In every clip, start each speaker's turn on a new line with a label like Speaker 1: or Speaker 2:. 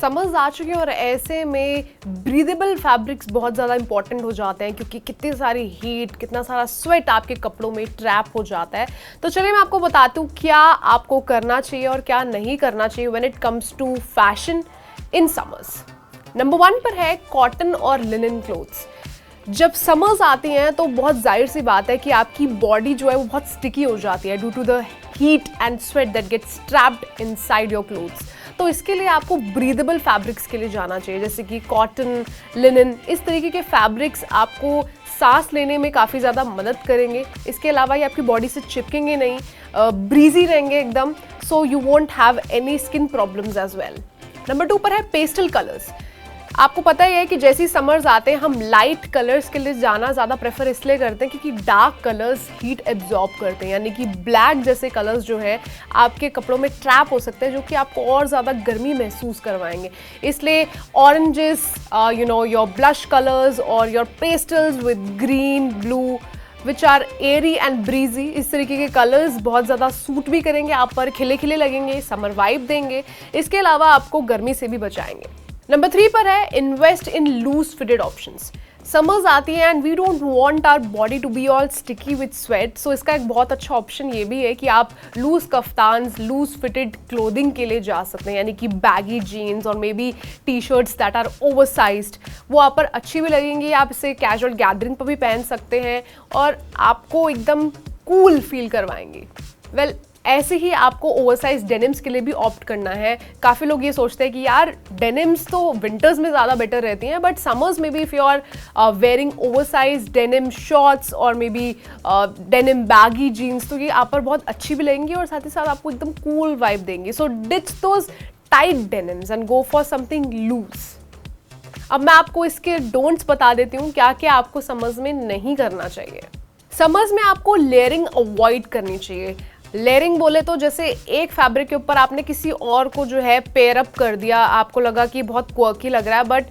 Speaker 1: Summers आ चुके हैं और ऐसे में ब्रीदेबल फैब्रिक्स बहुत ज़्यादा इंपॉर्टेंट हो जाते हैं क्योंकि कितनी सारी हीट, कितना सारा स्वेट आपके कपड़ों में ट्रैप हो जाता है। तो चलिए मैं आपको बताती हूँ क्या आपको करना चाहिए और क्या नहीं करना चाहिए when it comes to fashion in summers. Number 1 पर है कॉटन और लिनन क्लोथ्स। जब समर्स आती हैं तो बहुत जाहिर सी बात है कि आपकी बॉडी जो है वो बहुत स्टिकी हो जाती है due to the heat and sweat that gets trapped inside your clothes. तो इसके लिए आपको ब्रीदेबल फैब्रिक्स के लिए जाना चाहिए, जैसे कि कॉटन, लिनन, इस तरीके के फैब्रिक्स आपको सांस लेने में काफ़ी ज़्यादा मदद करेंगे। इसके अलावा ये आपकी बॉडी से चिपकेंगे नहीं, ब्रीजी रहेंगे एकदम, so you won't have any skin problems as well. Number 2 पर है पेस्टल कलर्स। आपको पता ही है कि जैसे ही समर्स आते हैं हम लाइट कलर्स के लिए जाना ज़्यादा प्रेफर इसलिए करते हैं क्योंकि डार्क कलर्स हीट एब्जॉर्ब करते हैं, यानी कि ब्लैक जैसे कलर्स जो है आपके कपड़ों में ट्रैप हो सकते हैं जो कि आपको और ज़्यादा गर्मी महसूस करवाएंगे। इसलिए ऑरेंजेस, योर ब्लश कलर्स और your pastels with green, blue which are airy and breezy, इस तरीके के कलर्स बहुत ज़्यादा सूट भी करेंगे आप पर, खिले खिले लगेंगे, समर वाइब देंगे। इसके अलावा आपको गर्मी से भी बचाएंगे। नंबर 3 पर है invest in loose fitted options. Summers आती है and we don't want our body to be all sticky with sweat, so इसका एक बहुत अच्छा ऑप्शन ये भी है कि आप लूज कफ्तान्स, लूज फिटेड क्लोथिंग के लिए जा सकते हैं, यानी कि बैगी जीन्स और maybe T shirts that are oversized, वो आप पर अच्छी भी लगेंगी। आप इसे कैजुअल गैदरिंग पर भी पहन सकते हैं और आपको एकदम कूल फील करवाएंगी। वेल, ऐसे ही आपको ओवरसाइज डेनिम्स के लिए भी ऑप्ट करना है। काफ़ी लोग ये सोचते हैं कि यार डेनिम्स तो विंटर्स में ज़्यादा बेटर रहती हैं, बट समर्स में भी if you are wearing oversize denim shorts और maybe denim baggy jeans, तो ये आप पर बहुत अच्छी भी लगेंगी और साथ ही साथ आपको एकदम कूल वाइब देंगी। So ditch those tight denims and go for something loose. अब मैं आपको इसके डोंट्स बता देती हूँ क्या क्या आपको समर्स में नहीं करना चाहिए। समर्स में आपको लेयरिंग अवॉइड करनी चाहिए। लेयरिंग बोले तो जैसे एक फैब्रिक के ऊपर आपने किसी और को जो है पेयर अप कर दिया, आपको लगा कि बहुत क्वर्की लग रहा है, बट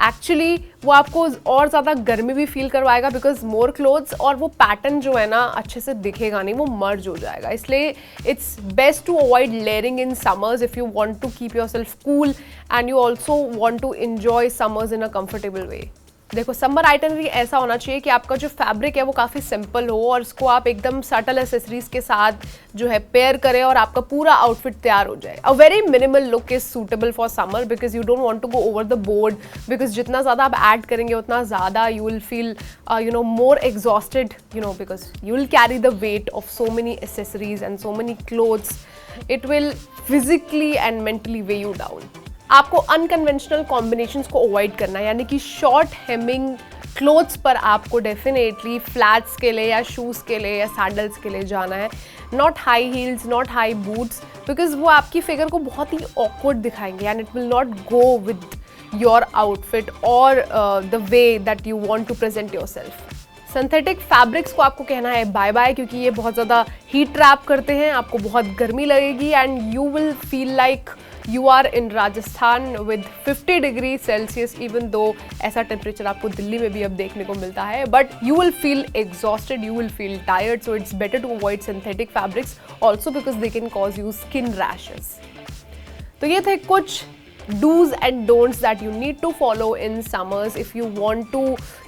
Speaker 1: एक्चुअली वो आपको और ज़्यादा गर्मी भी फील करवाएगा बिकॉज मोर क्लोथ्स, और वो पैटर्न जो है ना अच्छे से दिखेगा नहीं, वो मर्ज हो जाएगा। इसलिए it's best to avoid layering in summers if you want to keep yourself cool and you also want to enjoy summers in a comfortable way. देखो, समर आइटनरी ऐसा होना चाहिए कि आपका जो फैब्रिक है वो काफ़ी सिंपल हो और उसको आप एकदम सटल एसेसरीज के साथ जो है पेयर करें और आपका पूरा आउटफिट तैयार हो जाए। A very minimal look is suitable for summer because you don't want to go over the board, because जितना ज़्यादा आप ऐड करेंगे उतना ज़्यादा you will feel more exhausted, because you will carry the weight of so many accessories and so many clothes. It will physically and mentally weigh you down. आपको unconventional combinations को avoid करना है, यानी कि short Hamming clothes पर आपको definitely flats के लिए या शूज़ के लिए या सैंडल्स के लिए जाना है। Not high heels, not high boots, because वो आपकी फिगर को बहुत ही ऑकवर्ड दिखाएंगे and it will not go with your outfit और the way that you want to present yourself. Synthetic fabrics को आपको कहना है बाय बाय, क्योंकि ये बहुत ज़्यादा हीट ट्रैप करते हैं, आपको बहुत गर्मी लगेगी and you will feel like you are in Rajasthan with 50 degree Celsius, even though ऐसा टेम्परेचर आपको दिल्ली में भी अब देखने को मिलता है, but you will feel exhausted, you will feel tired, so it's better to avoid synthetic fabrics also because they can cause you skin rashes. तो ये थे कुछ do's and don'ts that you need to follow in summers if you want to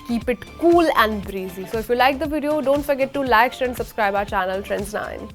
Speaker 1: keep it cool and breezy. So if you like the video, don't forget to like, share and subscribe our channel Trends 9.